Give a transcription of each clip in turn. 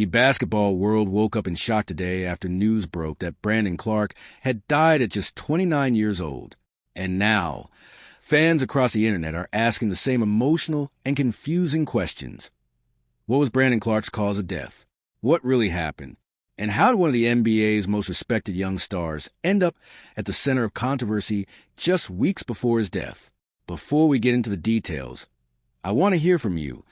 Basketball world woke up in shock today after news broke that Brandon Clarke had died at just 29 years old. And now, fans across the internet are asking the same emotional and confusing questions. What was Brandon Clarke's cause of death? What really happened? And how did one of the NBA's most respected young stars end up at the center of controversy just weeks before his death? Before we get into the details, I want to hear from you.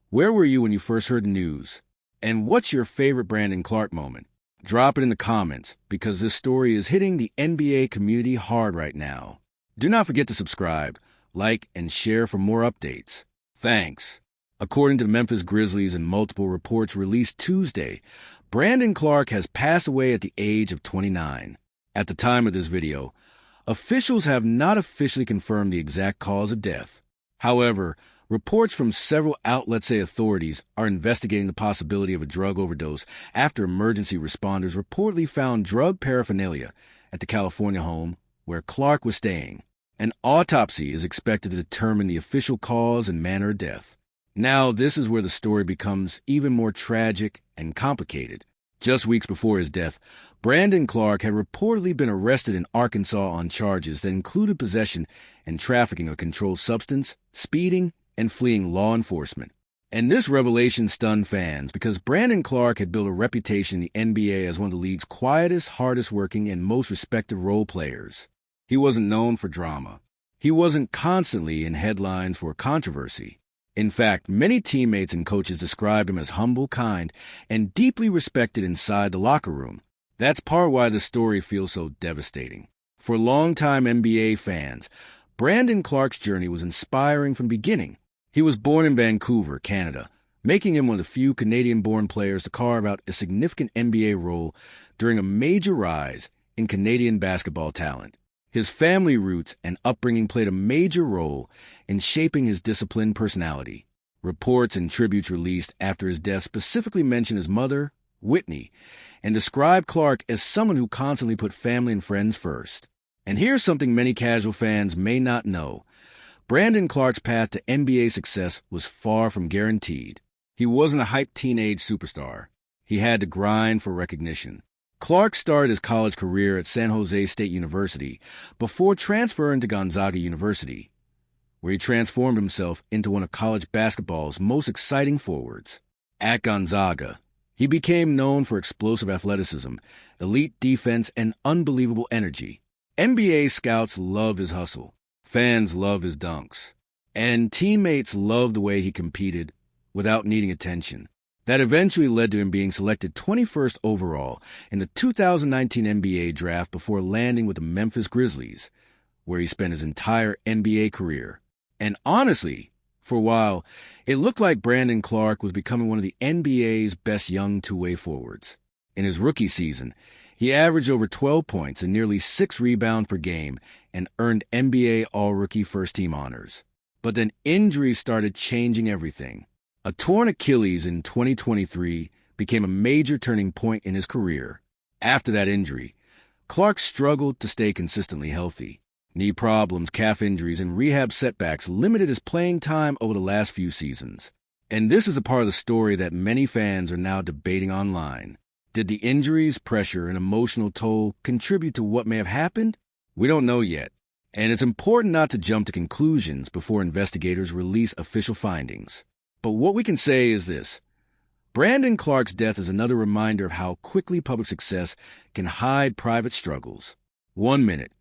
Where were you when you first heard the news? And what's your favorite Brandon Clarke moment? Drop it in the comments, because this story is hitting the NBA community hard right now. Do not forget to subscribe, like, and share for more updates. Thanks. According to the Memphis Grizzlies and multiple reports released Tuesday, Brandon Clarke has passed away at the age of 29. At the time of this video, officials have not officially confirmed the exact cause of death. However, reports from several outlets say authorities are investigating the possibility of a drug overdose after emergency responders reportedly found drug paraphernalia at the California home where Clarke was staying. An autopsy is expected to determine the official cause and manner of death. Now, this is where the story becomes even more tragic and complicated. Just weeks before his death, Brandon Clarke had reportedly been arrested in Arkansas on charges that included possession and trafficking of a controlled substance, speeding, and fleeing law enforcement. And this revelation stunned fans because Brandon Clarke had built a reputation in the NBA as one of the league's quietest, hardest working, and most respected role players. He wasn't known for drama. He wasn't constantly in headlines for controversy. In fact, many teammates and coaches described him as humble, kind, and deeply respected inside the locker room. That's part why the story feels so devastating. For longtime NBA fans, Brandon Clarke's journey was inspiring from the beginning. He was born in Vancouver, Canada, making him one of the few Canadian-born players to carve out a significant NBA role during a major rise in Canadian basketball talent. His family roots and upbringing played a major role in shaping his disciplined personality. Reports and tributes released after his death specifically mentioned his mother, Whitney, and described Clarke as someone who constantly put family and friends first. And here's something many casual fans may not know. Brandon Clarke's path to NBA success was far from guaranteed. He wasn't a hyped teenage superstar. He had to grind for recognition. Clarke started his college career at San Jose State University before transferring to Gonzaga University, where he transformed himself into one of college basketball's most exciting forwards. At Gonzaga, he became known for explosive athleticism, elite defense, and unbelievable energy. NBA scouts loved his hustle. Fans loved his dunks. And teammates loved the way he competed without needing attention. That eventually led to him being selected 21st overall in the 2019 NBA draft before landing with the Memphis Grizzlies, where he spent his entire NBA career. And honestly, for a while, it looked like Brandon Clarke was becoming one of the NBA's best young two-way forwards. In his rookie season, he averaged over 12 points and nearly 6 rebounds per game and earned NBA All-Rookie First-Team honors. But then injuries started changing everything. A torn Achilles in 2023 became a major turning point in his career. After that injury, Clarke struggled to stay consistently healthy. Knee problems, calf injuries, and rehab setbacks limited his playing time over the last few seasons. And this is a part of the story that many fans are now debating online. Did the injuries, pressure, and emotional toll contribute to what may have happened? We don't know yet. And it's important not to jump to conclusions before investigators release official findings. But what we can say is this. Brandon Clarke's death is another reminder of how quickly public success can hide private struggles. 1 minute,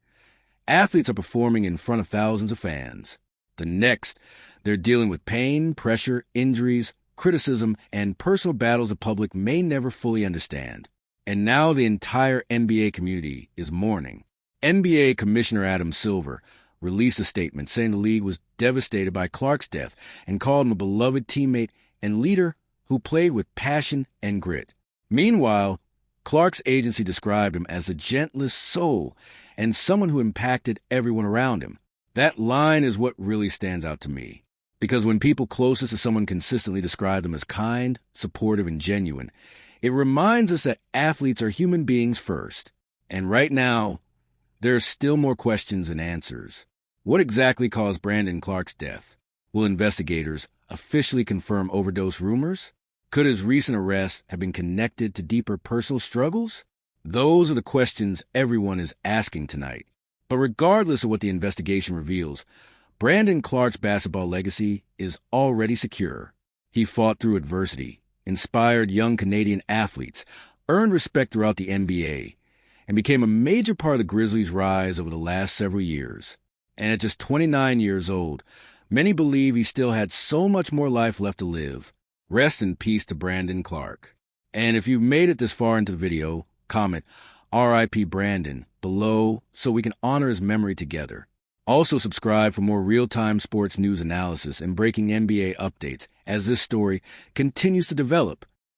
athletes are performing in front of thousands of fans. The next, they're dealing with pain, pressure, injuries, criticism, and personal battles the public may never fully understand. And now the entire NBA community is mourning. NBA Commissioner Adam Silver released a statement saying the league was devastated by Clarke's death and called him a beloved teammate and leader who played with passion and grit. Meanwhile, Clarke's agency described him as the gentlest soul and someone who impacted everyone around him. That line is what really stands out to me. Because when people closest to someone consistently describe them as kind, supportive, and genuine, it reminds us that athletes are human beings first. And right now, there are still more questions than answers. What exactly caused Brandon Clarke's death? Will investigators officially confirm overdose rumors? Could his recent arrest have been connected to deeper personal struggles? Those are the questions everyone is asking tonight. But regardless of what the investigation reveals, Brandon Clarke's basketball legacy is already secure. He fought through adversity, inspired young Canadian athletes, earned respect throughout the NBA, and became a major part of the Grizzlies' rise over the last several years. And at just 29 years old, many believe he still had so much more life left to live. Rest in peace to Brandon Clarke. And if you've made it this far into the video, comment RIP Brandon below so we can honor his memory together. Also subscribe for more real-time sports news analysis and breaking NBA updates as this story continues to develop.